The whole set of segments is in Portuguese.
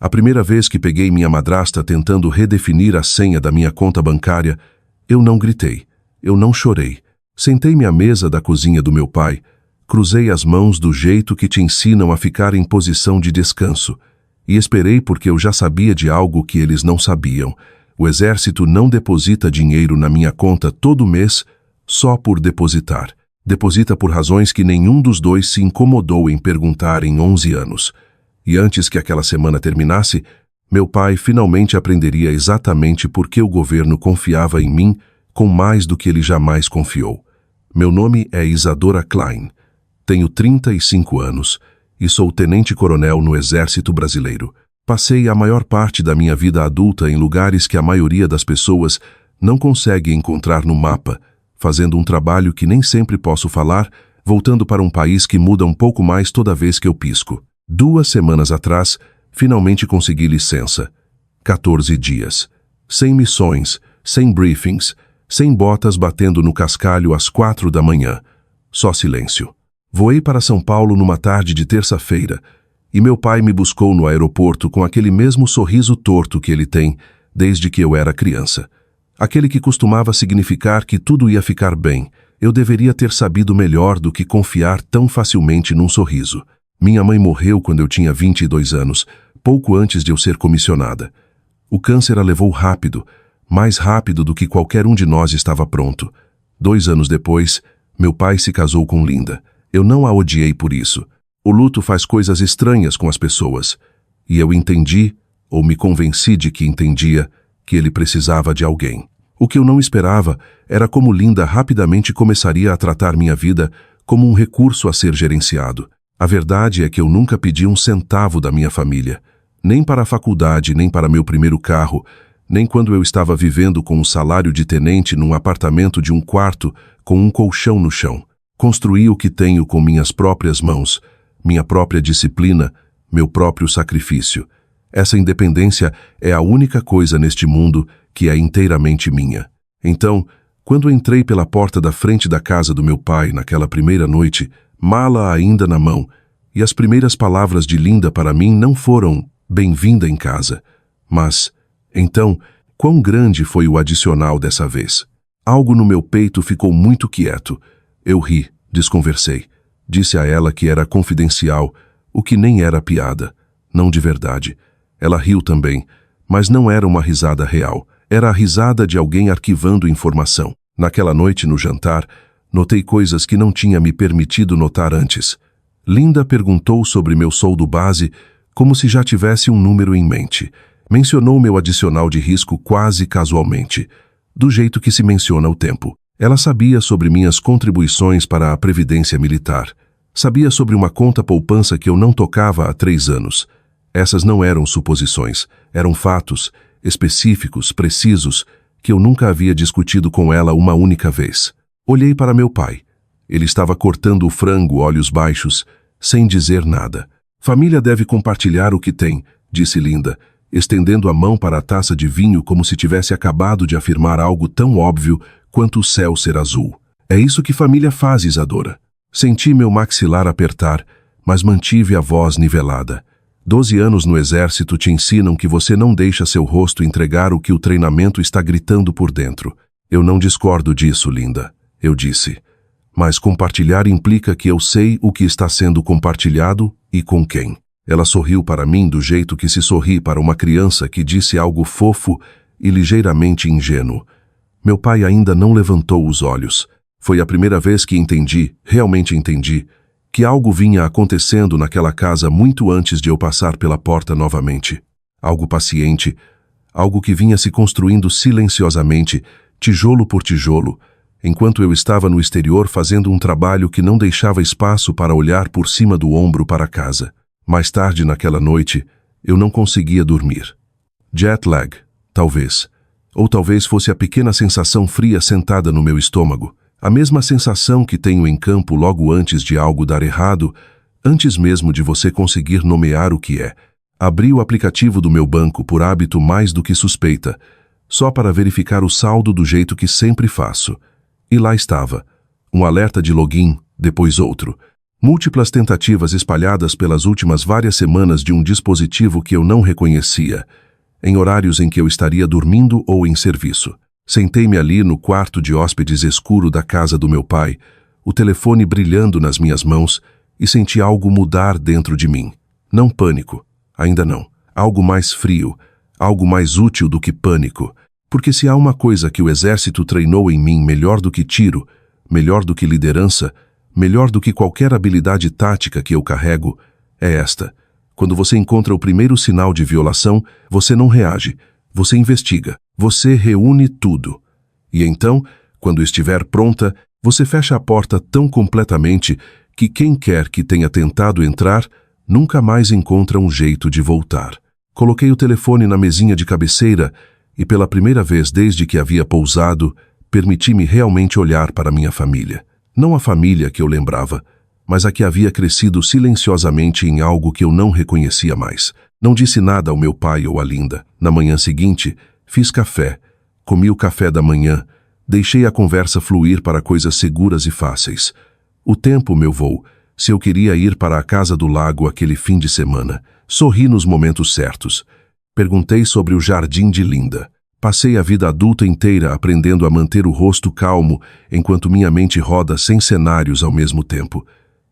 A primeira vez que peguei minha madrasta tentando redefinir a senha da minha conta bancária, eu não gritei, eu não chorei. Sentei-me à mesa da cozinha do meu pai, cruzei as mãos do jeito que te ensinam a ficar em posição de descanso e esperei porque eu já sabia de algo que eles não sabiam. O exército não deposita dinheiro na minha conta todo mês só por depositar. Deposita por razões que nenhum dos dois se incomodou em perguntar em 11 anos. E antes que aquela semana terminasse, meu pai finalmente aprenderia exatamente por que o governo confiava em mim com mais do que ele jamais confiou. Meu nome é Isadora Klein. Tenho 35 anos e sou tenente-coronel no Exército Brasileiro. Passei a maior parte da minha vida adulta em lugares que a maioria das pessoas não consegue encontrar no mapa, fazendo um trabalho que nem sempre posso falar, voltando para um país que muda um pouco mais toda vez que eu pisco. 2 semanas atrás, finalmente consegui licença. 14 dias. Sem missões, sem briefings, sem botas batendo no cascalho às 4 da manhã. Só silêncio. Voei para São Paulo numa tarde de terça-feira, e meu pai me buscou no aeroporto com aquele mesmo sorriso torto que ele tem desde que eu era criança. Aquele que costumava significar que tudo ia ficar bem. Eu deveria ter sabido melhor do que confiar tão facilmente num sorriso. Minha mãe morreu quando eu tinha 22 anos, pouco antes de eu ser comissionada. O câncer a levou rápido, mais rápido do que qualquer um de nós estava pronto. 2 anos depois, meu pai se casou com Linda. Eu não a odiei por isso. O luto faz coisas estranhas com as pessoas. E eu entendi, ou me convenci de que entendia, que ele precisava de alguém. O que eu não esperava era como Linda rapidamente começaria a tratar minha vida como um recurso a ser gerenciado. A verdade é que eu nunca pedi um centavo da minha família, nem para a faculdade, nem para meu primeiro carro, nem quando eu estava vivendo com um salário de tenente num apartamento de 1 quarto com um colchão no chão. Construí o que tenho com minhas próprias mãos, minha própria disciplina, meu próprio sacrifício. Essa independência é a única coisa neste mundo que é inteiramente minha. Então, quando entrei pela porta da frente da casa do meu pai naquela primeira noite, mala ainda na mão, e as primeiras palavras de Linda para mim não foram "bem-vinda em casa", mas, então, quão grande foi o adicional dessa vez? Algo no meu peito ficou muito quieto. Eu ri, desconversei. Disse a ela que era confidencial, o que nem era piada, não de verdade. Ela riu também, mas não era uma risada real. Era a risada de alguém arquivando informação. Naquela noite, no jantar, notei coisas que não tinha me permitido notar antes. Linda perguntou sobre meu soldo base, como se já tivesse um número em mente. Mencionou meu adicional de risco quase casualmente, do jeito que se menciona o tempo. Ela sabia sobre minhas contribuições para a Previdência Militar. Sabia sobre uma conta poupança que eu não tocava há 3 anos. Essas não eram suposições, eram fatos, específicos, precisos, que eu nunca havia discutido com ela uma única vez. Olhei para meu pai. Ele estava cortando o frango, olhos baixos, sem dizer nada. Família deve compartilhar o que tem, disse Linda, estendendo a mão para a taça de vinho como se tivesse acabado de afirmar algo tão óbvio quanto o céu ser azul. É isso que família faz, Isadora. Senti meu maxilar apertar, mas mantive a voz nivelada. 12 anos no exército te ensinam que você não deixa seu rosto entregar o que o treinamento está gritando por dentro. Eu não discordo disso, Linda, eu disse. Mas compartilhar implica que eu sei o que está sendo compartilhado e com quem. Ela sorriu para mim do jeito que se sorri para uma criança que disse algo fofo e ligeiramente ingênuo. Meu pai ainda não levantou os olhos. Foi a primeira vez que entendi, realmente entendi, que algo vinha acontecendo naquela casa muito antes de eu passar pela porta novamente. Algo paciente, algo que vinha se construindo silenciosamente, tijolo por tijolo, enquanto eu estava no exterior fazendo um trabalho que não deixava espaço para olhar por cima do ombro para casa. Mais tarde naquela noite, eu não conseguia dormir. Jet lag, talvez. Ou talvez fosse a pequena sensação fria sentada no meu estômago. A mesma sensação que tenho em campo logo antes de algo dar errado, antes mesmo de você conseguir nomear o que é. Abri o aplicativo do meu banco por hábito mais do que suspeita, só para verificar o saldo do jeito que sempre faço. E lá estava, um alerta de login, depois outro. Múltiplas tentativas espalhadas pelas últimas várias semanas de um dispositivo que eu não reconhecia, em horários em que eu estaria dormindo ou em serviço. Sentei-me ali no quarto de hóspedes escuro da casa do meu pai, o telefone brilhando nas minhas mãos, e senti algo mudar dentro de mim. Não pânico, ainda não. Algo mais frio, algo mais útil do que pânico. Porque se há uma coisa que o exército treinou em mim melhor do que tiro, melhor do que liderança, melhor do que qualquer habilidade tática que eu carrego, é esta. Quando você encontra o primeiro sinal de violação, você não reage, você investiga, você reúne tudo. E então, quando estiver pronta, você fecha a porta tão completamente que quem quer que tenha tentado entrar, nunca mais encontra um jeito de voltar. Coloquei o telefone na mesinha de cabeceira e, pela primeira vez desde que havia pousado, permiti-me realmente olhar para minha família. Não a família que eu lembrava, mas a que havia crescido silenciosamente em algo que eu não reconhecia mais. Não disse nada ao meu pai ou a Linda. Na manhã seguinte, fiz café, comi o café da manhã, deixei a conversa fluir para coisas seguras e fáceis. O tempo, meu voo, se eu queria ir para a casa do lago aquele fim de semana. Sorri nos momentos certos. Perguntei sobre o jardim de Linda. Passei a vida adulta inteira aprendendo a manter o rosto calmo enquanto minha mente roda 100 cenários ao mesmo tempo.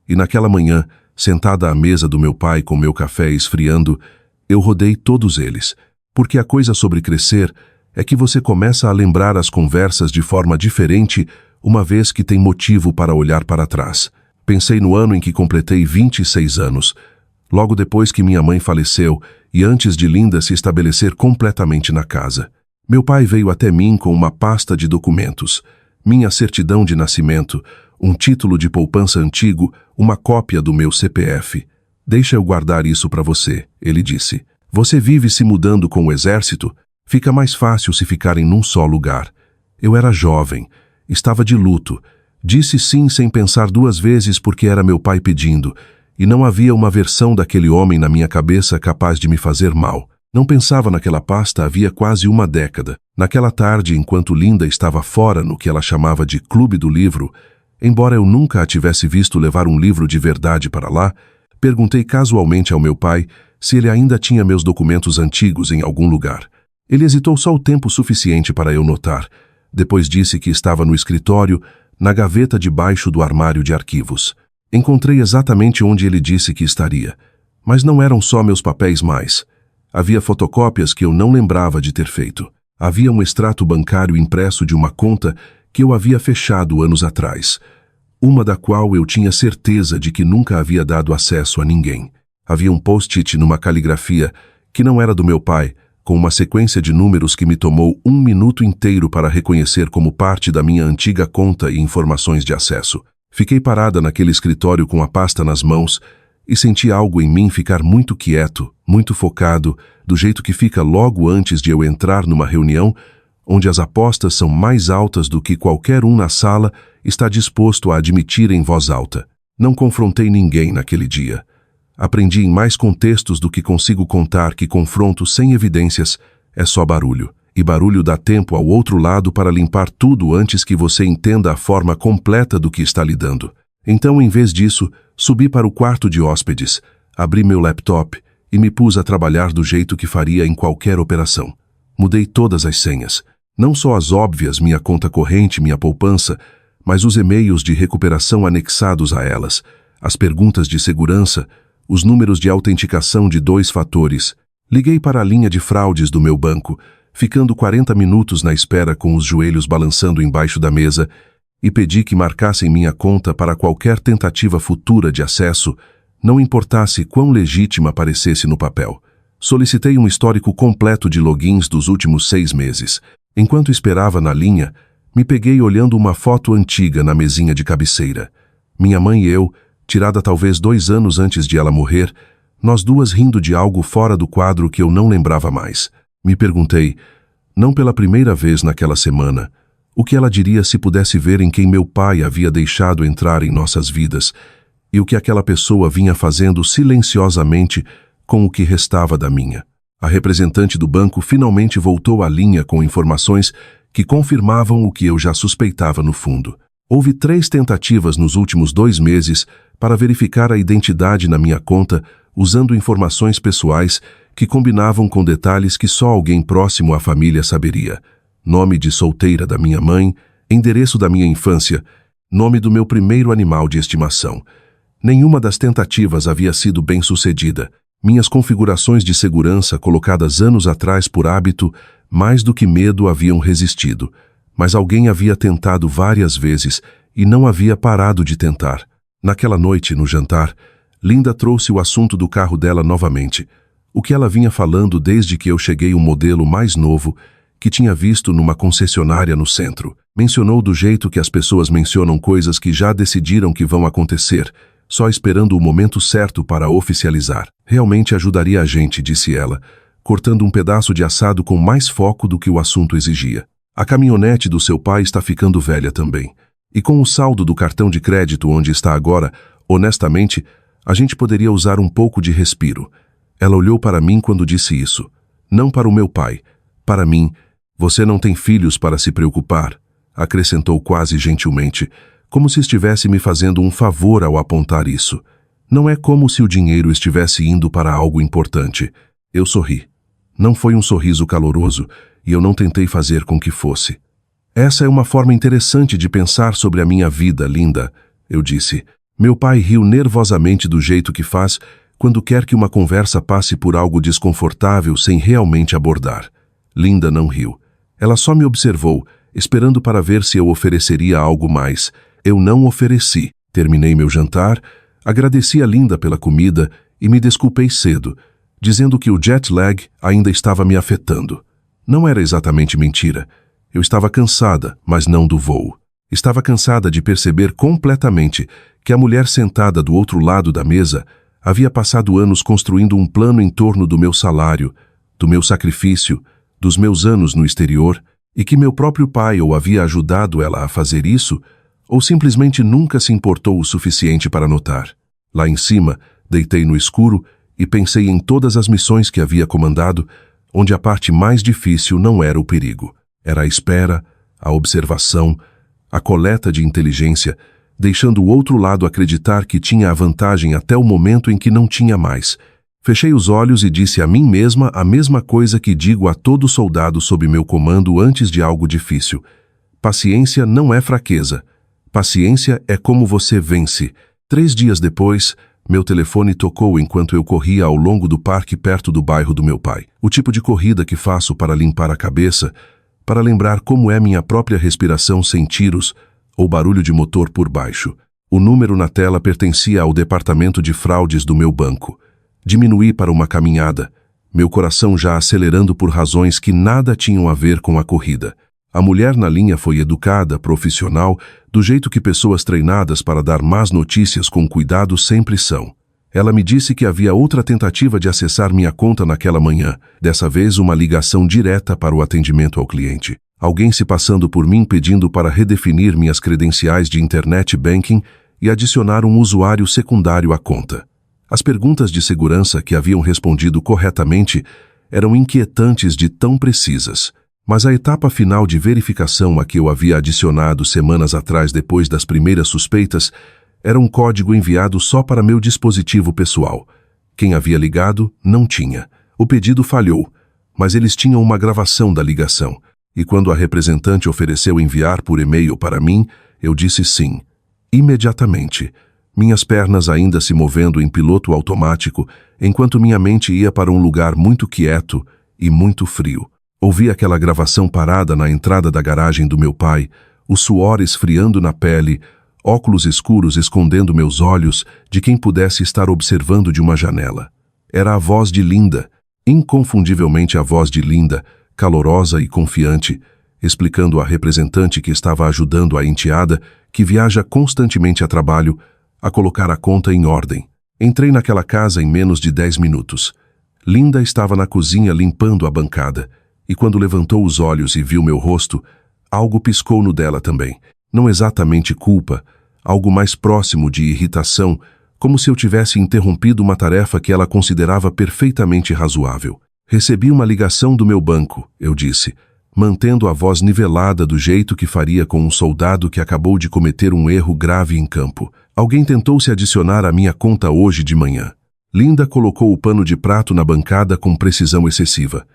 E naquela manhã, sentada à mesa do meu pai com meu café esfriando, eu rodei todos eles. Porque a coisa sobre crescer é que você começa a lembrar as conversas de forma diferente uma vez que tem motivo para olhar para trás. Pensei no ano em que completei 26 anos, logo depois que minha mãe faleceu e antes de Linda se estabelecer completamente na casa. Meu pai veio até mim com uma pasta de documentos, minha certidão de nascimento, um título de poupança antigo, uma cópia do meu CPF. Deixa eu guardar isso para você, ele disse. Você vive se mudando com o exército? Fica mais fácil se ficarem num só lugar. Eu era jovem, estava de luto. Disse sim sem pensar duas vezes porque era meu pai pedindo, e não havia uma versão daquele homem na minha cabeça capaz de me fazer mal. Não pensava naquela pasta havia quase uma década. Naquela tarde, enquanto Linda estava fora no que ela chamava de Clube do Livro, embora eu nunca a tivesse visto levar um livro de verdade para lá, perguntei casualmente ao meu pai se ele ainda tinha meus documentos antigos em algum lugar. Ele hesitou só o tempo suficiente para eu notar. Depois disse que estava no escritório, na gaveta debaixo do armário de arquivos. Encontrei exatamente onde ele disse que estaria. Mas não eram só meus papéis mais. Havia fotocópias que eu não lembrava de ter feito. Havia um extrato bancário impresso de uma conta que eu havia fechado anos atrás, uma da qual eu tinha certeza de que nunca havia dado acesso a ninguém. Havia um post-it numa caligrafia que não era do meu pai, com uma sequência de números que me tomou 1 minuto inteiro para reconhecer como parte da minha antiga conta e informações de acesso. Fiquei parada naquele escritório com a pasta nas mãos e senti algo em mim ficar muito quieto, muito focado, do jeito que fica logo antes de eu entrar numa reunião, onde as apostas são mais altas do que qualquer um na sala está disposto a admitir em voz alta. Não confrontei ninguém naquele dia. Aprendi em mais contextos do que consigo contar que confronto sem evidências é só barulho. E barulho dá tempo ao outro lado para limpar tudo antes que você entenda a forma completa do que está lidando. Então, em vez disso, subi para o quarto de hóspedes, abri meu laptop e me pus a trabalhar do jeito que faria em qualquer operação. Mudei todas as senhas, não só as óbvias, minha conta corrente, minha poupança, mas os e-mails de recuperação anexados a elas, as perguntas de segurança, os números de autenticação de 2 fatores. Liguei para a linha de fraudes do meu banco, ficando 40 minutos na espera com os joelhos balançando embaixo da mesa, e pedi que marcassem minha conta para qualquer tentativa futura de acesso, não importasse quão legítima parecesse no papel. Solicitei um histórico completo de logins dos últimos 6 meses. Enquanto esperava na linha, me peguei olhando uma foto antiga na mesinha de cabeceira. Minha mãe e eu, tirada talvez 2 anos antes de ela morrer, nós duas rindo de algo fora do quadro que eu não lembrava mais. Me perguntei, não pela primeira vez naquela semana, o que ela diria se pudesse ver em quem meu pai havia deixado entrar em nossas vidas e o que aquela pessoa vinha fazendo silenciosamente com o que restava da minha. A representante do banco finalmente voltou à linha com informações que confirmavam o que eu já suspeitava no fundo. Houve 3 tentativas nos últimos 2 meses para verificar a identidade na minha conta usando informações pessoais que combinavam com detalhes que só alguém próximo à família saberia. Nome de solteira da minha mãe, endereço da minha infância, nome do meu primeiro animal de estimação. Nenhuma das tentativas havia sido bem-sucedida. Minhas configurações de segurança, colocadas anos atrás por hábito, mais do que medo, haviam resistido. Mas alguém havia tentado várias vezes e não havia parado de tentar. Naquela noite, no jantar, Linda trouxe o assunto do carro dela novamente. O que ela vinha falando desde que eu cheguei, um modelo mais novo que tinha visto numa concessionária no centro. Mencionou do jeito que as pessoas mencionam coisas que já decidiram que vão acontecer, só esperando o momento certo para oficializar. Realmente ajudaria a gente, disse ela, cortando um pedaço de assado com mais foco do que o assunto exigia. A caminhonete do seu pai está ficando velha também. E com o saldo do cartão de crédito onde está agora, honestamente, a gente poderia usar um pouco de respiro. Ela olhou para mim quando disse isso. Não para o meu pai. Para mim. Você não tem filhos para se preocupar, acrescentou quase gentilmente, como se estivesse me fazendo um favor ao apontar isso. Não é como se o dinheiro estivesse indo para algo importante. Eu sorri. Não foi um sorriso caloroso, e eu não tentei fazer com que fosse. Essa é uma forma interessante de pensar sobre a minha vida, Linda, eu disse. Meu pai riu nervosamente do jeito que faz quando quer que uma conversa passe por algo desconfortável sem realmente abordar. Linda não riu. Ela só me observou, esperando para ver se eu ofereceria algo mais. Eu não ofereci. Terminei meu jantar, agradeci a Linda pela comida e me desculpei cedo, dizendo que o jet lag ainda estava me afetando. Não era exatamente mentira. Eu estava cansada, mas não do voo. Estava cansada de perceber completamente que a mulher sentada do outro lado da mesa havia passado anos construindo um plano em torno do meu salário, do meu sacrifício, dos meus anos no exterior, e que meu próprio pai ou havia ajudado ela a fazer isso, ou simplesmente nunca se importou o suficiente para notar. Lá em cima, deitei no escuro e pensei em todas as missões que havia comandado, onde a parte mais difícil não era o perigo. Era a espera, a observação, a coleta de inteligência, deixando o outro lado acreditar que tinha a vantagem até o momento em que não tinha mais. Fechei os olhos e disse a mim mesma a mesma coisa que digo a todo soldado sob meu comando antes de algo difícil. Paciência não é fraqueza. Paciência é como você vence. 3 dias depois, meu telefone tocou enquanto eu corria ao longo do parque perto do bairro do meu pai. O tipo de corrida que faço para limpar a cabeça, para lembrar como é minha própria respiração sem tiros ou barulho de motor por baixo. O número na tela pertencia ao departamento de fraudes do meu banco. Diminuí para uma caminhada, meu coração já acelerando por razões que nada tinham a ver com a corrida. A mulher na linha foi educada, profissional, do jeito que pessoas treinadas para dar más notícias com cuidado sempre são. Ela me disse que havia outra tentativa de acessar minha conta naquela manhã, dessa vez uma ligação direta para o atendimento ao cliente. Alguém se passando por mim pedindo para redefinir minhas credenciais de internet banking e adicionar um usuário secundário à conta. As perguntas de segurança que haviam respondido corretamente eram inquietantes de tão precisas, mas a etapa final de verificação a que eu havia adicionado semanas atrás depois das primeiras suspeitas era um código enviado só para meu dispositivo pessoal. Quem havia ligado não tinha. O pedido falhou, mas eles tinham uma gravação da ligação, e quando a representante ofereceu enviar por e-mail para mim, eu disse sim. Imediatamente. Minhas pernas ainda se movendo em piloto automático, enquanto minha mente ia para um lugar muito quieto e muito frio. Ouvi aquela gravação parada na entrada da garagem do meu pai, o suor esfriando na pele, óculos escuros escondendo meus olhos de quem pudesse estar observando de uma janela. Era a voz de Linda, inconfundivelmente a voz de Linda, calorosa e confiante, explicando à representante que estava ajudando a enteada, que viaja constantemente a trabalho, a colocar a conta em ordem. Entrei naquela casa em menos de 10 minutos. Linda estava na cozinha limpando a bancada, e quando levantou os olhos e viu meu rosto, algo piscou no dela também. Não exatamente culpa, algo mais próximo de irritação, como se eu tivesse interrompido uma tarefa que ela considerava perfeitamente razoável. Recebi uma ligação do meu banco, eu disse, mantendo a voz nivelada do jeito que faria com um soldado que acabou de cometer um erro grave em campo. Alguém tentou se adicionar à minha conta hoje de manhã. Linda colocou o pano de prato na bancada com precisão excessiva.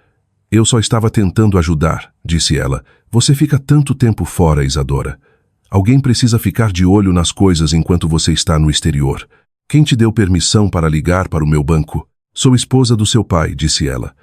Eu só estava tentando ajudar, disse ela. Você fica tanto tempo fora, Isadora. Alguém precisa ficar de olho nas coisas enquanto você está no exterior. Quem te deu permissão para ligar para o meu banco? Sou esposa do seu pai, disse ela.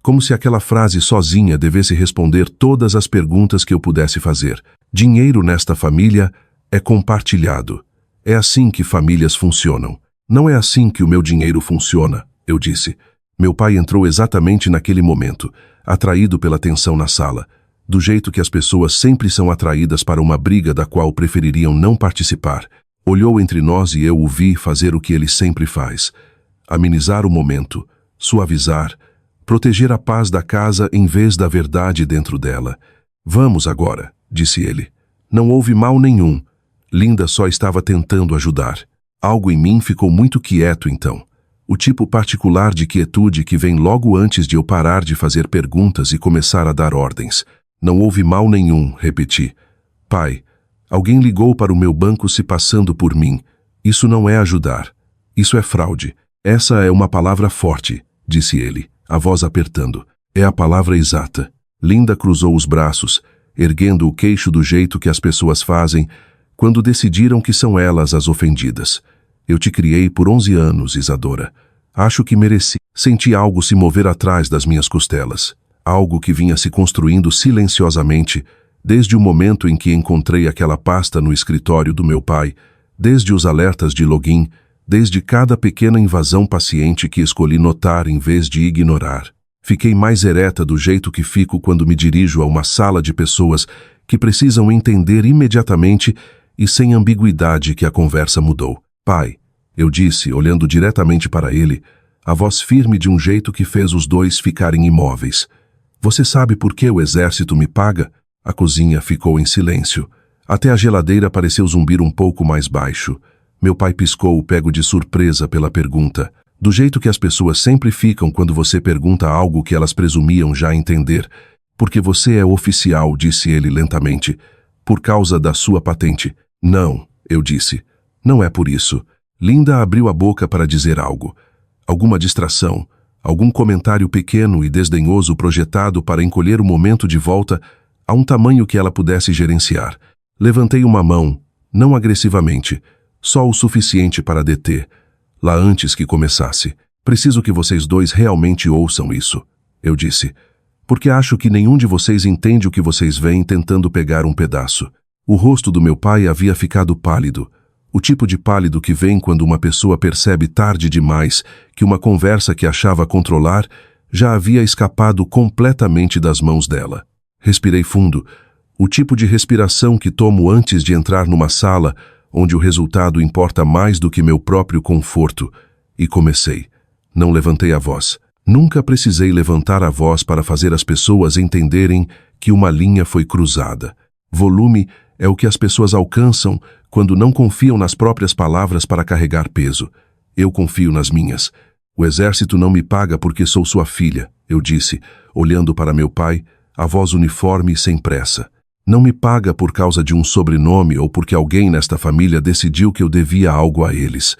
Como se aquela frase sozinha devesse responder todas as perguntas que eu pudesse fazer. Dinheiro nesta família é compartilhado. É assim que famílias funcionam. Não é assim que o meu dinheiro funciona, eu disse. Meu pai entrou exatamente naquele momento, atraído pela tensão na sala, do jeito que as pessoas sempre são atraídas para uma briga da qual prefeririam não participar. Olhou entre nós e eu o vi fazer o que ele sempre faz. Amenizar o momento, suavizar, proteger a paz da casa em vez da verdade dentro dela. Vamos agora, disse ele. Não houve mal nenhum. Linda só estava tentando ajudar. Algo em mim ficou muito quieto então. O tipo particular de quietude que vem logo antes de eu parar de fazer perguntas e começar a dar ordens. Não houve mal nenhum, repeti. Pai, alguém ligou para o meu banco se passando por mim. Isso não é ajudar. Isso é fraude. Essa é uma palavra forte, disse ele, a voz apertando. É a palavra exata. Linda cruzou os braços, erguendo o queixo do jeito que as pessoas fazem quando decidiram que são elas as ofendidas. Eu te criei por 11 anos, Isadora. Acho que mereci. Senti algo se mover atrás das minhas costelas. Algo que vinha se construindo silenciosamente, desde o momento em que encontrei aquela pasta no escritório do meu pai, desde os alertas de login, desde cada pequena invasão paciente que escolhi notar em vez de ignorar. Fiquei mais ereta do jeito que fico quando me dirijo a uma sala de pessoas que precisam entender imediatamente e sem ambiguidade que a conversa mudou. Pai, eu disse, olhando diretamente para ele, a voz firme de um jeito que fez os dois ficarem imóveis. Você sabe por que o exército me paga? A cozinha ficou em silêncio. Até a geladeira pareceu zumbir um pouco mais baixo. Meu pai piscou, pego de surpresa pela pergunta. Do jeito que as pessoas sempre ficam quando você pergunta algo que elas presumiam já entender. Porque você é oficial, disse ele lentamente. Por causa da sua patente. Não, eu disse. Não é por isso. Linda abriu a boca para dizer algo. Alguma distração, algum comentário pequeno e desdenhoso projetado para encolher o momento de volta a um tamanho que ela pudesse gerenciar. Levantei uma mão, não agressivamente, só o suficiente para deter, lá antes que começasse. Preciso que vocês dois realmente ouçam isso, eu disse, porque acho que nenhum de vocês entende o que vocês veem tentando pegar um pedaço. O rosto do meu pai havia ficado pálido, o tipo de pálido que vem quando uma pessoa percebe tarde demais que uma conversa que achava controlar já havia escapado completamente das mãos dela. Respirei fundo, o tipo de respiração que tomo antes de entrar numa sala onde o resultado importa mais do que meu próprio conforto, e comecei. Não levantei a voz. Nunca precisei levantar a voz para fazer as pessoas entenderem que uma linha foi cruzada. Volume é o que as pessoas alcançam quando não confiam nas próprias palavras para carregar peso. Eu confio nas minhas. O exército não me paga porque sou sua filha, eu disse, olhando para meu pai, a voz uniforme e sem pressa. Não me paga por causa de um sobrenome ou porque alguém nesta família decidiu que eu devia algo a eles.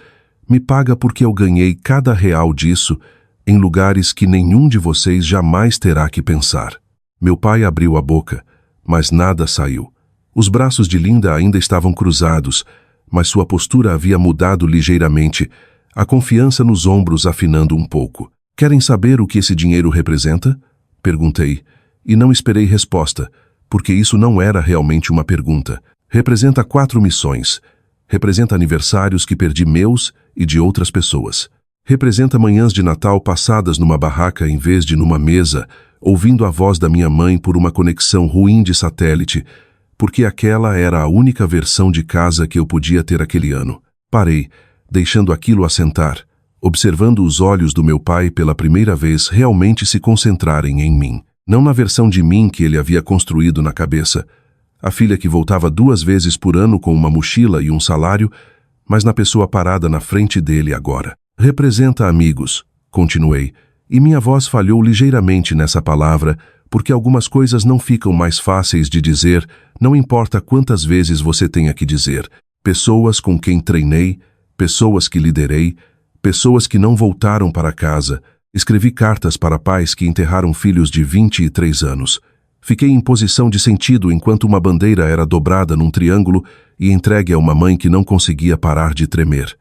Me paga porque eu ganhei cada real disso em lugares que nenhum de vocês jamais terá que pensar. Meu pai abriu a boca, mas nada saiu. Os braços de Linda ainda estavam cruzados, mas sua postura havia mudado ligeiramente, a confiança nos ombros afinando um pouco. Querem saber o que esse dinheiro representa? Perguntei, e não esperei resposta, porque isso não era realmente uma pergunta. Representa 4 missões. Representa aniversários que perdi meus e de outras pessoas. Representa manhãs de Natal passadas numa barraca em vez de numa mesa, ouvindo a voz da minha mãe por uma conexão ruim de satélite, porque aquela era a única versão de casa que eu podia ter aquele ano. Parei, deixando aquilo assentar, observando os olhos do meu pai pela primeira vez realmente se concentrarem em mim. Não na versão de mim que ele havia construído na cabeça, a filha que voltava 2 vezes por ano com uma mochila e um salário, mas na pessoa parada na frente dele agora. Representa amigos, continuei, e minha voz falhou ligeiramente nessa palavra, porque algumas coisas não ficam mais fáceis de dizer, não importa quantas vezes você tenha que dizer. pessoas com quem treinei, pessoas que liderei, pessoas que não voltaram para casa. Escrevi cartas para pais que enterraram filhos de 23 anos. Fiquei em posição de sentido enquanto uma bandeira era dobrada num triângulo e entregue a uma mãe que não conseguia parar de tremer.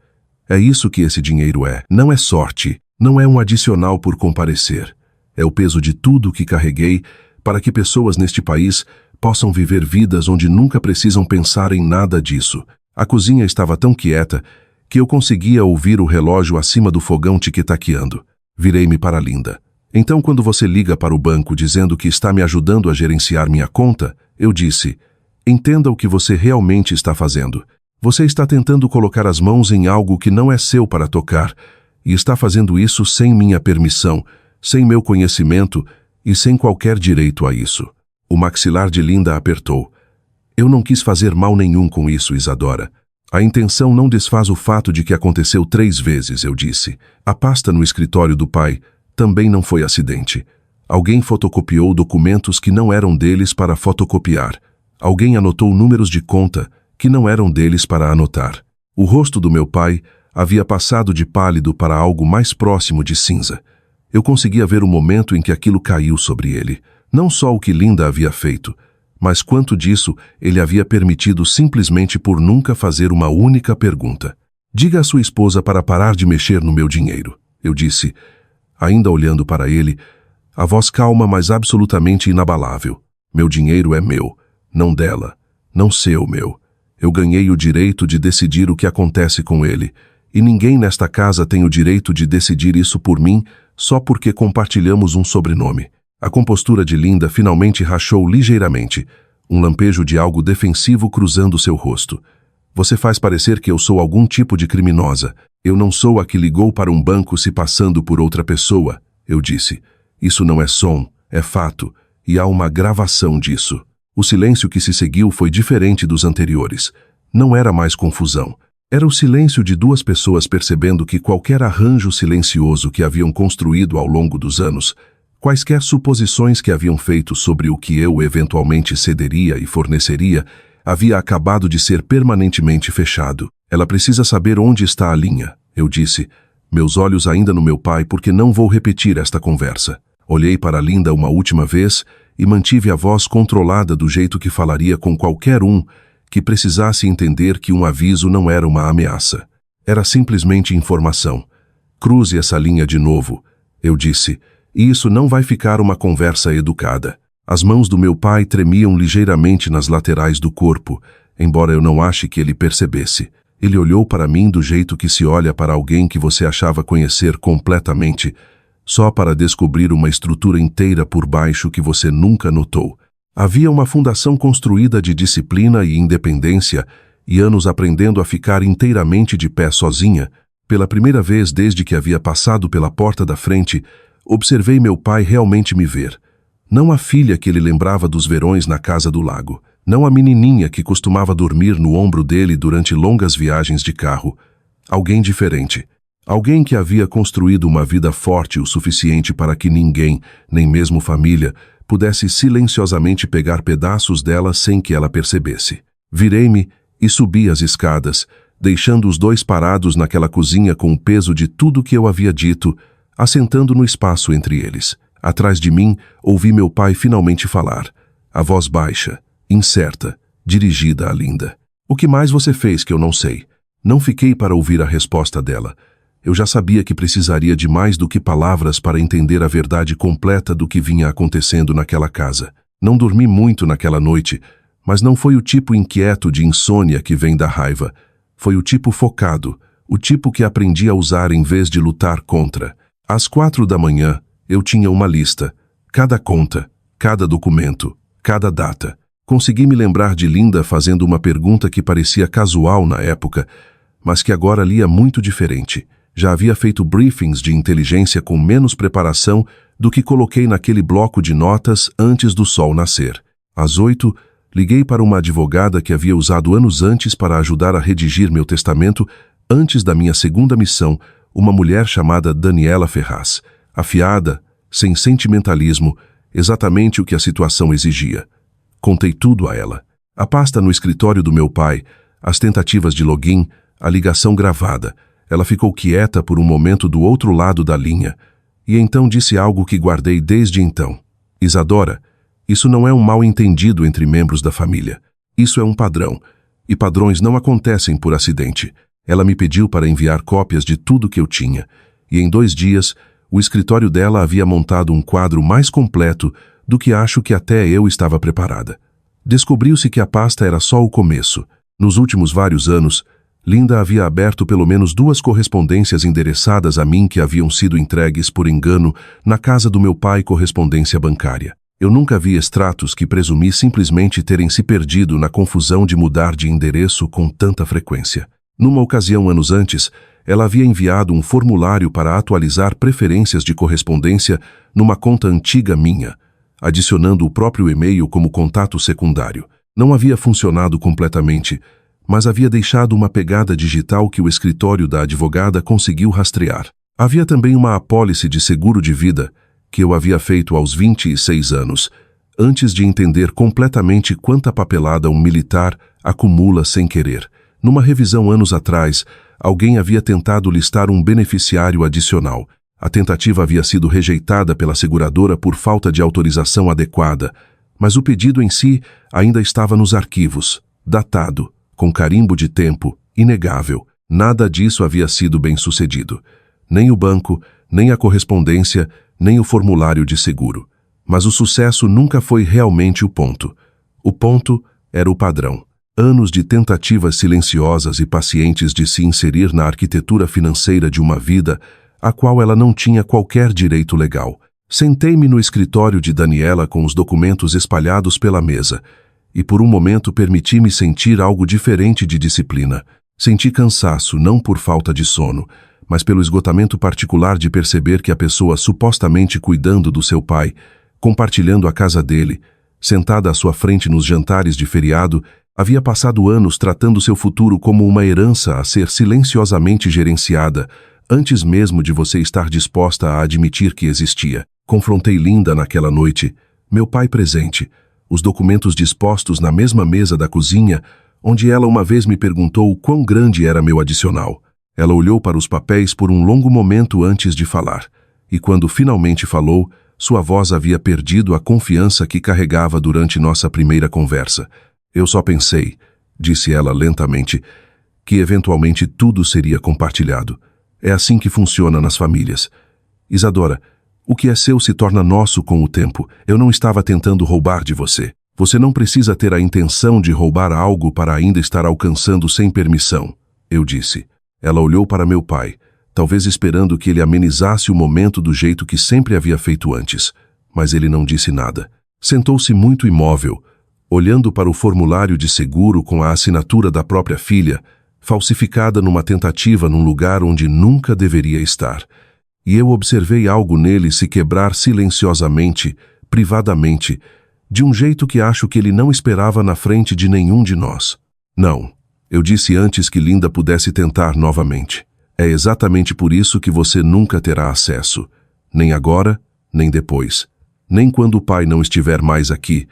É isso que esse dinheiro é. Não é sorte, não é um adicional por comparecer. É o peso de tudo que carreguei para que pessoas neste país possam viver vidas onde nunca precisam pensar em nada disso. A cozinha estava tão quieta que eu conseguia ouvir o relógio acima do fogão tiquetaqueando. Virei-me para Linda. Então, quando você liga para o banco dizendo que está me ajudando a gerenciar minha conta, eu disse: entenda o que você realmente está fazendo. Você está tentando colocar as mãos em algo que não é seu para tocar, e está fazendo isso sem minha permissão, sem meu conhecimento e sem qualquer direito a isso. O maxilar de Linda apertou. Eu não quis fazer mal nenhum com isso, Isadora. A intenção não desfaz o fato de que aconteceu 3 vezes, eu disse. A pasta no escritório do pai também não foi acidente. Alguém fotocopiou documentos que não eram deles para fotocopiar. Alguém anotou números de conta que não eram deles para anotar. O rosto do meu pai havia passado de pálido para algo mais próximo de cinza. Eu conseguia ver o momento em que aquilo caiu sobre ele. Não só o que Linda havia feito, mas quanto disso ele havia permitido simplesmente por nunca fazer uma única pergunta. Diga à sua esposa para parar de mexer no meu dinheiro, eu disse, ainda olhando para ele, a voz calma mas absolutamente inabalável. Meu dinheiro é meu, não dela, não seu meu. Eu ganhei o direito de decidir o que acontece com ele, e ninguém nesta casa tem o direito de decidir isso por mim só porque compartilhamos um sobrenome. A compostura de Linda finalmente rachou ligeiramente, um lampejo de algo defensivo cruzando seu rosto. Você faz parecer que eu sou algum tipo de criminosa. Eu não sou a que ligou para um banco se passando por outra pessoa, eu disse. Isso não é som, é fato, e há uma gravação disso. O silêncio que se seguiu foi diferente dos anteriores. Não era mais confusão. Era o silêncio de 2 pessoas percebendo que qualquer arranjo silencioso que haviam construído ao longo dos anos, quaisquer suposições que haviam feito sobre o que eu eventualmente cederia e forneceria, havia acabado de ser permanentemente fechado. Ela precisa saber onde está a linha, eu disse, meus olhos ainda no meu pai porque não vou repetir esta conversa. Olhei para Linda uma última vez e mantive a voz controlada do jeito que falaria com qualquer um que precisasse entender que um aviso não era uma ameaça. Era simplesmente informação. Cruze essa linha de novo, eu disse, e isso não vai ficar uma conversa educada. As mãos do meu pai tremiam ligeiramente nas laterais do corpo, embora eu não ache que ele percebesse. Ele olhou para mim do jeito que se olha para alguém que você achava conhecer completamente, só para descobrir uma estrutura inteira por baixo que você nunca notou. Havia uma fundação construída de disciplina e independência e anos aprendendo a ficar inteiramente de pé sozinha. Pela primeira vez desde que havia passado pela porta da frente, observei meu pai realmente me ver. Não a filha que ele lembrava dos verões na casa do lago. Não a menininha que costumava dormir no ombro dele durante longas viagens de carro. Alguém diferente. Alguém que havia construído uma vida forte o suficiente para que ninguém, nem mesmo família, pudesse silenciosamente pegar pedaços dela sem que ela percebesse. Virei-me e subi as escadas, deixando os 2 parados naquela cozinha com o peso de tudo que eu havia dito, assentando no espaço entre eles. Atrás de mim, ouvi meu pai finalmente falar. A voz baixa, incerta, dirigida a Linda. O que mais você fez que eu não sei? Não fiquei para ouvir a resposta dela. Eu já sabia que precisaria de mais do que palavras para entender a verdade completa do que vinha acontecendo naquela casa. Não dormi muito naquela noite, mas não foi o tipo inquieto de insônia que vem da raiva. Foi o tipo focado, o tipo que aprendi a usar em vez de lutar contra. Às 4 da manhã, eu tinha uma lista. Cada conta, cada documento, cada data. Consegui me lembrar de Linda fazendo uma pergunta que parecia casual na época, mas que agora lia muito diferente. Já havia feito briefings de inteligência com menos preparação do que coloquei naquele bloco de notas antes do sol nascer. Às 8, liguei para uma advogada que havia usado anos antes para ajudar a redigir meu testamento antes da minha segunda missão, uma mulher chamada Daniela Ferraz, afiada, sem sentimentalismo, exatamente o que a situação exigia. Contei tudo a ela. A pasta no escritório do meu pai as tentativas de login, a ligação gravada. Ela ficou quieta por um momento do outro lado da linha, e então disse algo que guardei desde então. Isadora, isso não é um mal-entendido entre membros da família. Isso é um padrão, e padrões não acontecem por acidente. Ela me pediu para enviar cópias de tudo que eu tinha, e em 2 dias, o escritório dela havia montado um quadro mais completo do que acho que até eu estava preparada. Descobriu-se que a pasta era só o começo. Nos últimos vários anos, Linda havia aberto pelo menos 2 correspondências endereçadas a mim que haviam sido entregues por engano na casa do meu pai, correspondência bancária. Eu nunca vi extratos que presumi simplesmente terem se perdido na confusão de mudar de endereço com tanta frequência. Numa ocasião anos antes, ela havia enviado um formulário para atualizar preferências de correspondência numa conta antiga minha, adicionando o próprio e-mail como contato secundário. Não havia funcionado completamente, mas havia deixado uma pegada digital que o escritório da advogada conseguiu rastrear. Havia também uma apólice de seguro de vida que eu havia feito aos 26 anos, antes de entender completamente quanta papelada um militar acumula sem querer. Numa revisão anos atrás, alguém havia tentado listar um beneficiário adicional. A tentativa havia sido rejeitada pela seguradora por falta de autorização adequada, mas o pedido em si ainda estava nos arquivos, datado, com carimbo de tempo, inegável. Nada disso havia sido bem sucedido. Nem o banco, nem a correspondência, nem o formulário de seguro. Mas o sucesso nunca foi realmente o ponto. O ponto era o padrão. Anos de tentativas silenciosas e pacientes de se inserir na arquitetura financeira de uma vida a qual ela não tinha qualquer direito legal. Sentei-me no escritório de Daniela com os documentos espalhados pela mesa, e por um momento permiti-me sentir algo diferente de disciplina. Senti cansaço, não por falta de sono, mas pelo esgotamento particular de perceber que a pessoa supostamente cuidando do seu pai, compartilhando a casa dele, sentada à sua frente nos jantares de feriado, havia passado anos tratando seu futuro como uma herança a ser silenciosamente gerenciada, antes mesmo de você estar disposta a admitir que existia. Confrontei Linda naquela noite, meu pai presente, os documentos dispostos na mesma mesa da cozinha, onde ela uma vez me perguntou o quão grande era meu adicional. Ela olhou para os papéis por um longo momento antes de falar, e quando finalmente falou, sua voz havia perdido a confiança que carregava durante nossa primeira conversa. Eu só pensei, disse ela lentamente, que eventualmente tudo seria compartilhado. É assim que funciona nas famílias. Isadora, o que é seu se torna nosso com o tempo. Eu não estava tentando roubar de você. Você não precisa ter a intenção de roubar algo para ainda estar alcançando sem permissão, eu disse. Ela olhou para meu pai, talvez esperando que ele amenizasse o momento do jeito que sempre havia feito antes, mas ele não disse nada. Sentou-se muito imóvel, olhando para o formulário de seguro com a assinatura da própria filha, falsificada numa tentativa num lugar onde nunca deveria estar. E eu observei algo nele se quebrar silenciosamente, privadamente, de um jeito que acho que ele não esperava na frente de nenhum de nós. Não, eu disse antes que Linda pudesse tentar novamente. É exatamente por isso que você nunca terá acesso, nem agora, nem depois, nem quando o pai não estiver mais aqui,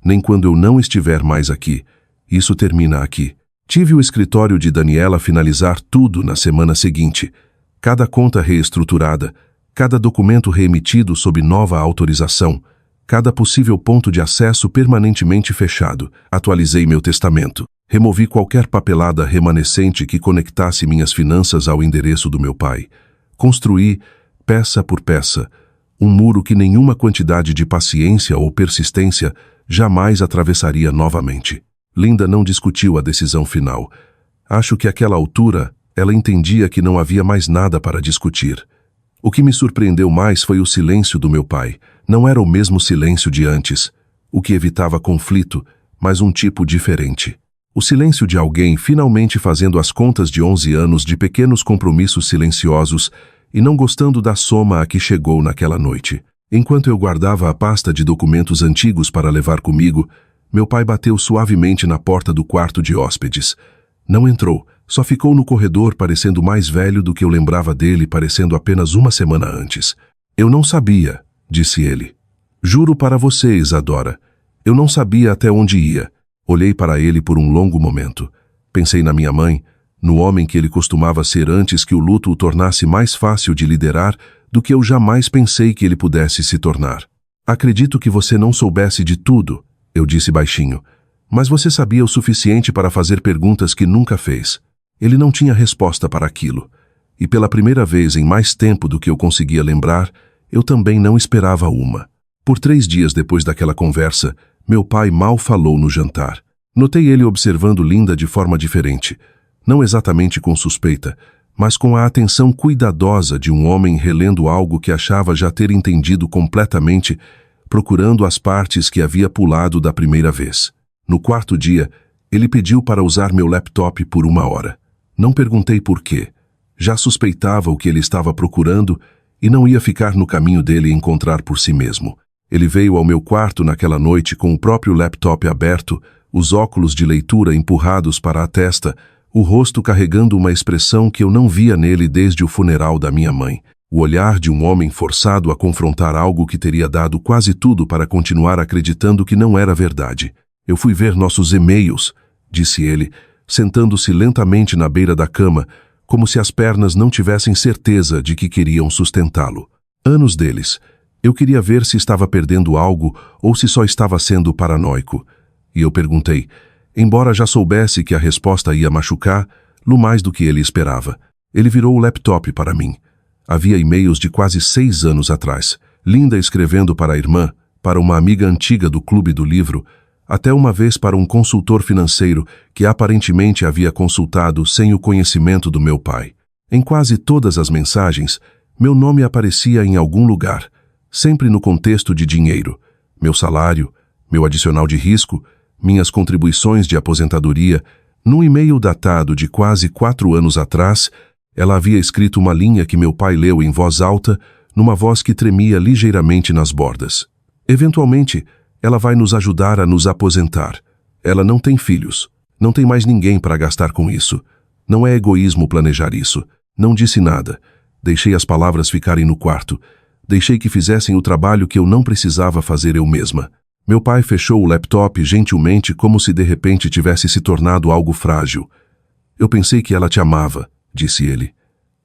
nem quando eu não estiver mais aqui. Isso termina aqui. Tive o escritório de Daniela finalizar tudo na semana seguinte. Cada conta reestruturada, cada documento reemitido sob nova autorização, cada possível ponto de acesso permanentemente fechado. Atualizei meu testamento. Removi qualquer papelada remanescente que conectasse minhas finanças ao endereço do meu pai. Construí, peça por peça, um muro que nenhuma quantidade de paciência ou persistência jamais atravessaria novamente. Linda não discutiu a decisão final. Acho que àquela altura ela entendia que não havia mais nada para discutir. O que me surpreendeu mais foi o silêncio do meu pai. Não era o mesmo silêncio de antes, o que evitava conflito, mas um tipo diferente. O silêncio de alguém finalmente fazendo as contas de 11 anos de pequenos compromissos silenciosos e não gostando da soma a que chegou naquela noite. Enquanto eu guardava a pasta de documentos antigos para levar comigo, meu pai bateu suavemente na porta do quarto de hóspedes. Não entrou, só ficou no corredor parecendo mais velho do que eu lembrava dele, parecendo apenas uma semana antes. Eu não sabia, disse ele. Juro para você, Isadora. Eu não sabia até onde ia. Olhei para ele por um longo momento. Pensei na minha mãe, no homem que ele costumava ser antes que o luto o tornasse mais fácil de liderar do que eu jamais pensei que ele pudesse se tornar. Acredito que você não soubesse de tudo, eu disse baixinho, mas você sabia o suficiente para fazer perguntas que nunca fez. Ele não tinha resposta para aquilo. E pela primeira vez em mais tempo do que eu conseguia lembrar, eu também não esperava uma. Por 3 dias depois daquela conversa, meu pai mal falou no jantar. Notei ele observando Linda de forma diferente, não exatamente com suspeita, mas com a atenção cuidadosa de um homem relendo algo que achava já ter entendido completamente, procurando as partes que havia pulado da primeira vez. No 4º dia, ele pediu para usar meu laptop por 1 hora. Não perguntei por quê. Já suspeitava o que ele estava procurando e não ia ficar no caminho dele encontrar por si mesmo. Ele veio ao meu quarto naquela noite com o próprio laptop aberto, os óculos de leitura empurrados para a testa, o rosto carregando uma expressão que eu não via nele desde o funeral da minha mãe. O olhar de um homem forçado a confrontar algo que teria dado quase tudo para continuar acreditando que não era verdade. Eu fui ver nossos e-mails, disse ele, sentando-se lentamente na beira da cama, como se as pernas não tivessem certeza de que queriam sustentá-lo. Anos deles. Eu queria ver se estava perdendo algo ou se só estava sendo paranoico. E eu perguntei, embora já soubesse que a resposta ia machucar-lo mais do que ele esperava. Ele virou o laptop para mim. Havia e-mails de quase 6 anos atrás. Linda escrevendo para a irmã, para uma amiga antiga do clube do livro, até uma vez para um consultor financeiro que aparentemente havia consultado sem o conhecimento do meu pai. Em quase todas as mensagens, meu nome aparecia em algum lugar, sempre no contexto de dinheiro, meu salário, meu adicional de risco, minhas contribuições de aposentadoria. Num e-mail datado de quase 4 anos atrás, ela havia escrito uma linha que meu pai leu em voz alta, numa voz que tremia ligeiramente nas bordas. Eventualmente, ela vai nos ajudar a nos aposentar. Ela não tem filhos. Não tem mais ninguém para gastar com isso. Não é egoísmo planejar isso. Não disse nada. Deixei as palavras ficarem no quarto. Deixei que fizessem o trabalho que eu não precisava fazer eu mesma. Meu pai fechou o laptop gentilmente como se de repente tivesse se tornado algo frágil. Eu pensei que ela te amava, disse ele.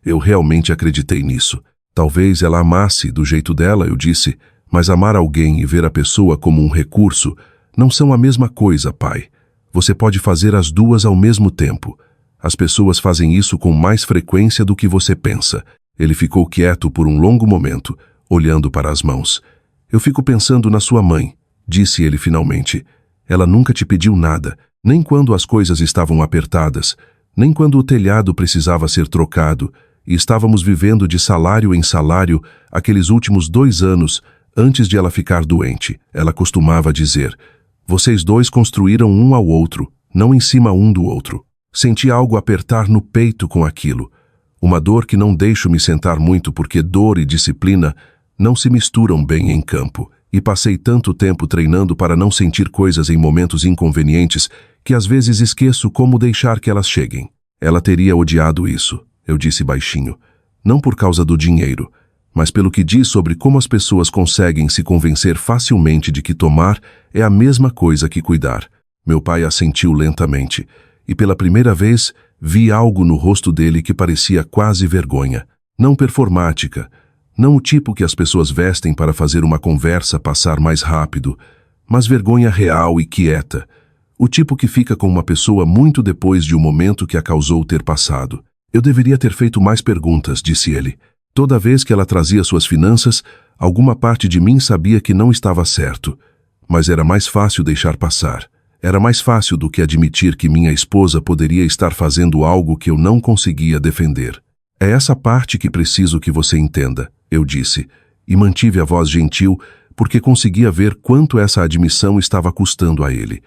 Eu realmente acreditei nisso. Talvez ela amasse do jeito dela, eu disse, mas amar alguém e ver a pessoa como um recurso não são a mesma coisa, pai. Você pode fazer as duas ao mesmo tempo. As pessoas fazem isso com mais frequência do que você pensa. Ele ficou quieto por um longo momento, olhando para as mãos. Eu fico pensando na sua mãe, disse ele finalmente. Ela nunca te pediu nada, nem quando as coisas estavam apertadas, nem quando o telhado precisava ser trocado, e estávamos vivendo de salário em salário aqueles últimos 2 anos, antes de ela ficar doente. Ela costumava dizer, vocês dois construíram um ao outro, não em cima um do outro. Senti algo apertar no peito com aquilo. Uma dor que não deixo me sentar muito porque dor e disciplina não se misturam bem em campo. E passei tanto tempo treinando para não sentir coisas em momentos inconvenientes que às vezes esqueço como deixar que elas cheguem. Ela teria odiado isso, eu disse baixinho. Não por causa do dinheiro, mas pelo que diz sobre como as pessoas conseguem se convencer facilmente de que tomar é a mesma coisa que cuidar. Meu pai assentiu lentamente, e pela primeira vez vi algo no rosto dele que parecia quase vergonha. Não performática, não o tipo que as pessoas vestem para fazer uma conversa passar mais rápido, mas vergonha real e quieta. O tipo que fica com uma pessoa muito depois de um momento que a causou ter passado. Eu deveria ter feito mais perguntas, disse ele. Toda vez que ela trazia suas finanças, alguma parte de mim sabia que não estava certo. Mas era mais fácil deixar passar. Era mais fácil do que admitir que minha esposa poderia estar fazendo algo que eu não conseguia defender. É essa parte que preciso que você entenda, eu disse, e mantive a voz gentil porque conseguia ver quanto essa admissão estava custando a ele.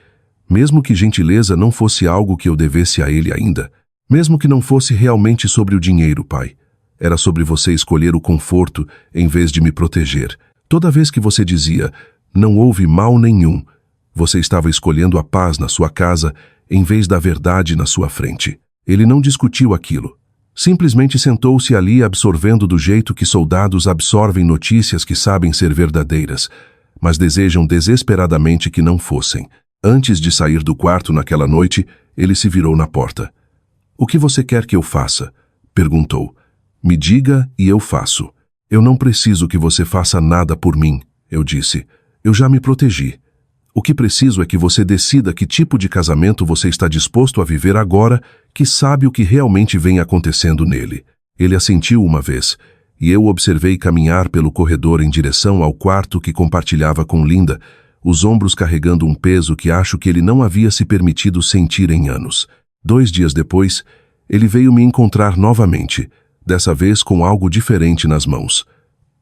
Mesmo que gentileza não fosse algo que eu devesse a ele ainda. Mesmo que não fosse realmente sobre o dinheiro, pai. Era sobre você escolher o conforto em vez de me proteger. Toda vez que você dizia, não houve mal nenhum, você estava escolhendo a paz na sua casa em vez da verdade na sua frente. Ele não discutiu aquilo. Simplesmente sentou-se ali absorvendo do jeito que soldados absorvem notícias que sabem ser verdadeiras, mas desejam desesperadamente que não fossem. Antes de sair do quarto naquela noite, Ele se virou na porta. O que você quer que eu faça? Perguntou. Me diga e eu faço. Eu não preciso que você faça nada por mim, eu disse. Eu já me protegi. O que preciso é que você decida que tipo de casamento você está disposto a viver agora, que sabe o que realmente vem acontecendo nele. Ele assentiu uma vez, e eu o observei caminhar pelo corredor em direção ao quarto que compartilhava com Linda, os ombros carregando um peso que acho que ele não havia se permitido sentir em anos. 2 dias depois, ele veio me encontrar novamente, dessa vez com algo diferente nas mãos.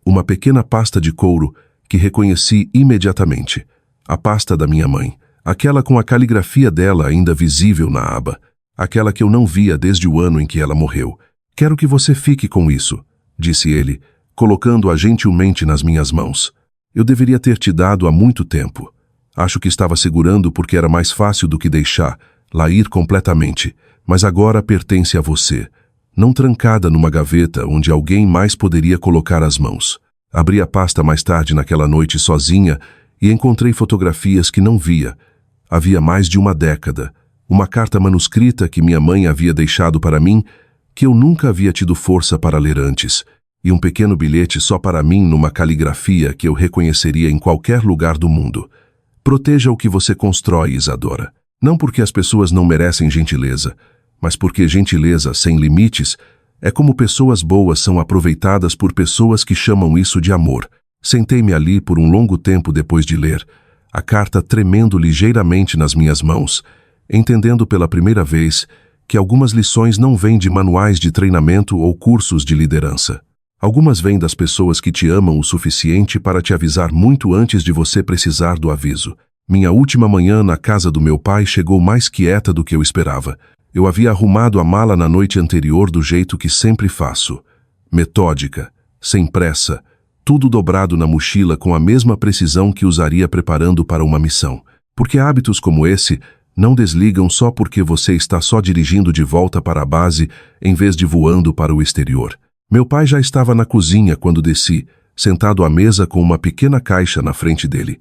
Uma pequena pasta de couro que reconheci imediatamente. A pasta da minha mãe, aquela com a caligrafia dela ainda visível na aba, aquela que eu não via desde o ano em que ela morreu. Quero que você fique com isso, disse ele, colocando-a gentilmente nas minhas mãos. Eu deveria ter te dado há muito tempo. Acho que estava segurando porque era mais fácil do que deixá-la ir completamente, mas agora pertence a você, não trancada numa gaveta onde alguém mais poderia colocar as mãos. Abri a pasta mais tarde naquela noite sozinha e encontrei fotografias que não via. Havia mais de uma década. Uma carta manuscrita que minha mãe havia deixado para mim, que eu nunca havia tido força para ler antes, e um pequeno bilhete só para mim numa caligrafia que eu reconheceria em qualquer lugar do mundo. Proteja o que você constrói, Isadora. Não porque as pessoas não merecem gentileza, mas porque gentileza sem limites é como pessoas boas são aproveitadas por pessoas que chamam isso de amor. Sentei-me ali por um longo tempo depois de ler, a carta tremendo ligeiramente nas minhas mãos, entendendo pela primeira vez que algumas lições não vêm de manuais de treinamento ou cursos de liderança. Algumas vêm das pessoas que te amam o suficiente para te avisar muito antes de você precisar do aviso. Minha última manhã na casa do meu pai chegou mais quieta do que eu esperava. Eu havia arrumado a mala na noite anterior do jeito que sempre faço. Metódica, sem pressa, tudo dobrado na mochila com a mesma precisão que usaria preparando para uma missão. Porque hábitos como esse não desligam só porque você está só dirigindo de volta para a base em vez de voando para o exterior. Meu pai já estava na cozinha quando desci, sentado à mesa com uma pequena caixa na frente dele.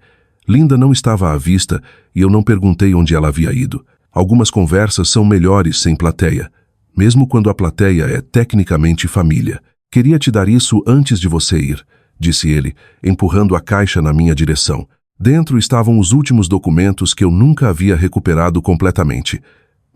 Linda não estava à vista e eu não perguntei onde ela havia ido. Algumas conversas são melhores sem plateia, mesmo quando a plateia é tecnicamente família. Queria te dar isso antes de você ir, disse ele, empurrando a caixa na minha direção. Dentro estavam os últimos documentos que eu nunca havia recuperado completamente.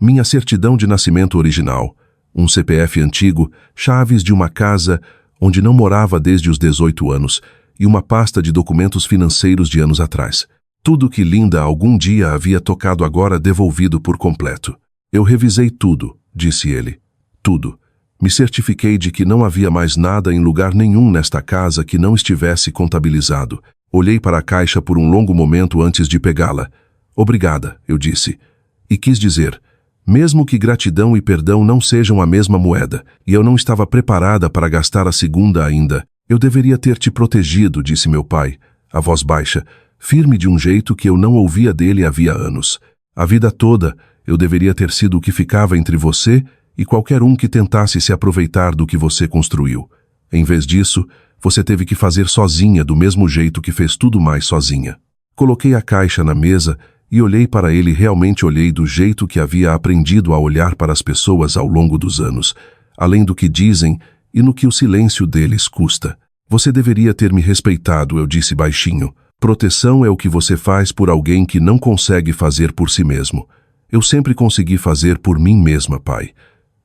Minha certidão de nascimento original, um CPF antigo, chaves de uma casa onde não morava desde os 18 anos e uma pasta de documentos financeiros de anos atrás. Tudo que Linda algum dia havia tocado agora devolvido por completo. Eu revisei tudo, disse ele. Tudo. Me certifiquei de que não havia mais nada em lugar nenhum nesta casa que não estivesse contabilizado. Olhei para a caixa por um longo momento antes de pegá-la. Obrigada, eu disse. E quis dizer, mesmo que gratidão e perdão não sejam a mesma moeda, e eu não estava preparada para gastar a segunda ainda, eu deveria ter te protegido, disse meu pai, a voz baixa, firme de um jeito que eu não ouvia dele havia anos. A vida toda, eu deveria ter sido o que ficava entre você e qualquer um que tentasse se aproveitar do que você construiu. Em vez disso, você teve que fazer sozinha do mesmo jeito que fez tudo mais sozinha. Coloquei a caixa na mesa e olhei para ele. Realmente olhei do jeito que havia aprendido a olhar para as pessoas ao longo dos anos, além do que dizem e no que o silêncio deles custa. Você deveria ter me respeitado, eu disse baixinho. Proteção é o que você faz por alguém que não consegue fazer por si mesmo. Eu sempre consegui fazer por mim mesma, pai.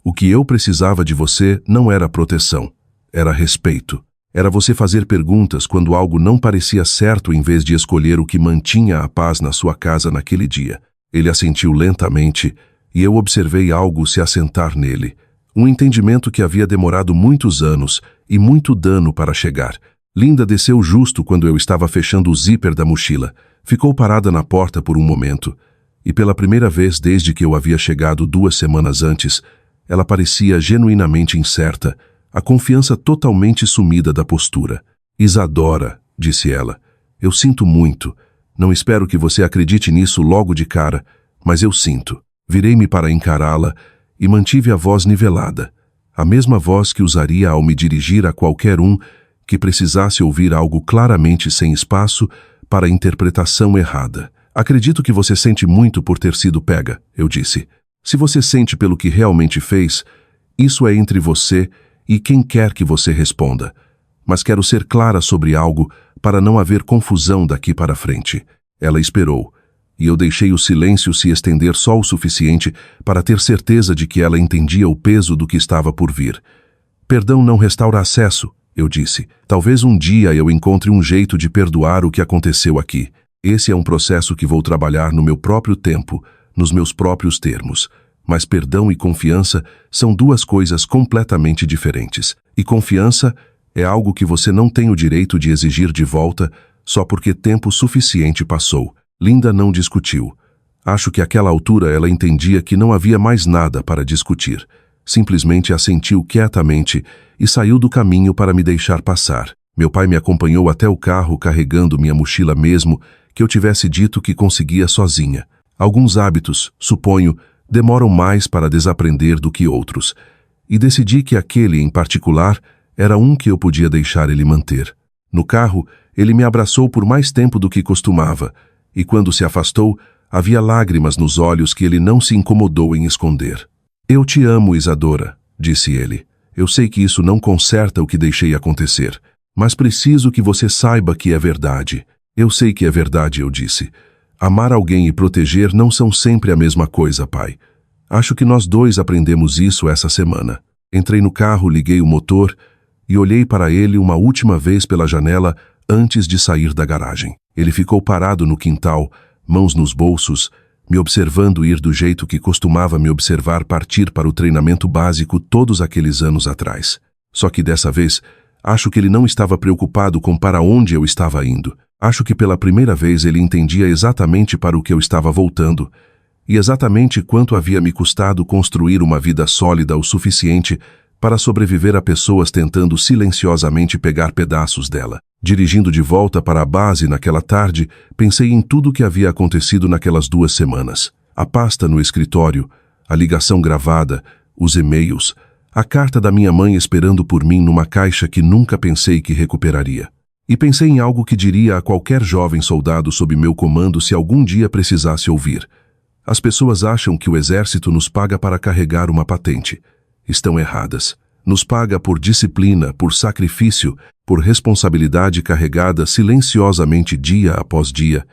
O que eu precisava de você não era proteção, era respeito. Era você fazer perguntas quando algo não parecia certo em vez de escolher o que mantinha a paz na sua casa naquele dia. Ele assentiu lentamente e eu observei algo se assentar nele. Um entendimento que havia demorado muitos anos e muito dano para chegar. Linda desceu justo quando eu estava fechando o zíper da mochila. Ficou parada na porta por um momento. E pela primeira vez desde que eu havia chegado 2 semanas antes, ela parecia genuinamente incerta, a confiança totalmente sumida da postura. Isadora, disse ela, eu sinto muito. Não espero que você acredite nisso logo de cara, mas eu sinto. Virei-me para encará-la e mantive a voz nivelada, a mesma voz que usaria ao me dirigir a qualquer um que precisasse ouvir algo claramente sem espaço para interpretação errada. Acredito que você sente muito por ter sido pega, eu disse. Se você sente pelo que realmente fez, isso é entre você e quem quer que você responda. Mas quero ser clara sobre algo para não haver confusão daqui para frente. Ela esperou, e eu deixei o silêncio se estender só o suficiente para ter certeza de que ela entendia o peso do que estava por vir. Perdão não restaura acesso, eu disse. Talvez um dia eu encontre um jeito de perdoar o que aconteceu aqui. Esse é um processo que vou trabalhar no meu próprio tempo, nos meus próprios termos. Mas perdão e confiança são duas coisas completamente diferentes. E confiança é algo que você não tem o direito de exigir de volta só porque tempo suficiente passou. Linda não discutiu. Acho que àquela altura ela entendia que não havia mais nada para discutir. Simplesmente assentiu quietamente e saiu do caminho para me deixar passar. Meu pai me acompanhou até o carro carregando minha mochila mesmo que eu tivesse dito que conseguia sozinha. Alguns hábitos, suponho, demoram mais para desaprender do que outros. E decidi que aquele, em particular, era um que eu podia deixar ele manter. No carro, ele me abraçou por mais tempo do que costumava, e quando se afastou, havia lágrimas nos olhos que ele não se incomodou em esconder. Eu te amo, Isadora, disse ele. Eu sei que isso não conserta o que deixei acontecer, mas preciso que você saiba que é verdade. Eu sei que é verdade, eu disse. Amar alguém e proteger não são sempre a mesma coisa, pai. Acho que nós dois aprendemos isso essa semana. Entrei no carro, liguei o motor e olhei para ele uma última vez pela janela antes de sair da garagem. Ele ficou parado no quintal, mãos nos bolsos, me observando ir do jeito que costumava me observar partir para o treinamento básico todos aqueles anos atrás. Só que dessa vez, acho que ele não estava preocupado com para onde eu estava indo. Acho que pela primeira vez ele entendia exatamente para o que eu estava voltando e exatamente quanto havia me custado construir uma vida sólida o suficiente para sobreviver a pessoas tentando silenciosamente pegar pedaços dela. Dirigindo de volta para a base naquela tarde, pensei em tudo o que havia acontecido naquelas 2 semanas. A pasta no escritório, a ligação gravada, os e-mails, a carta da minha mãe esperando por mim numa caixa que nunca pensei que recuperaria. E pensei em algo que diria a qualquer jovem soldado sob meu comando se algum dia precisasse ouvir. As pessoas acham que o exército nos paga para carregar uma patente. Estão erradas. Nos paga por disciplina, por sacrifício, por responsabilidade carregada silenciosamente dia após dia,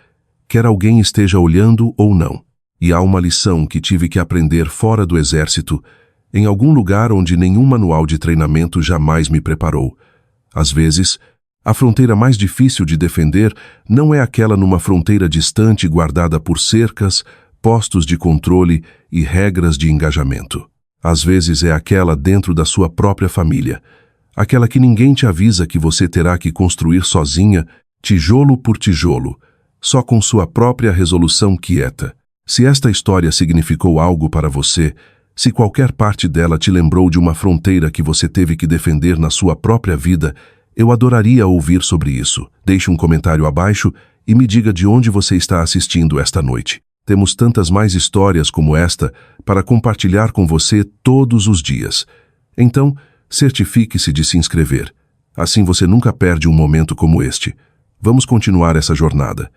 quer alguém esteja olhando ou não. E há uma lição que tive que aprender fora do exército, em algum lugar onde nenhum manual de treinamento jamais me preparou. Às vezes, a fronteira mais difícil de defender não é aquela numa fronteira distante guardada por cercas, postos de controle e regras de engajamento. Às vezes é aquela dentro da sua própria família, aquela que ninguém te avisa que você terá que construir sozinha, tijolo por tijolo, só com sua própria resolução quieta. Se esta história significou algo para você, se qualquer parte dela te lembrou de uma fronteira que você teve que defender na sua própria vida, eu adoraria ouvir sobre isso. Deixe um comentário abaixo e me diga de onde você está assistindo esta noite. Temos tantas mais histórias como esta para compartilhar com você todos os dias. Então, certifique-se de se inscrever. Assim você nunca perde um momento como este. Vamos continuar essa jornada.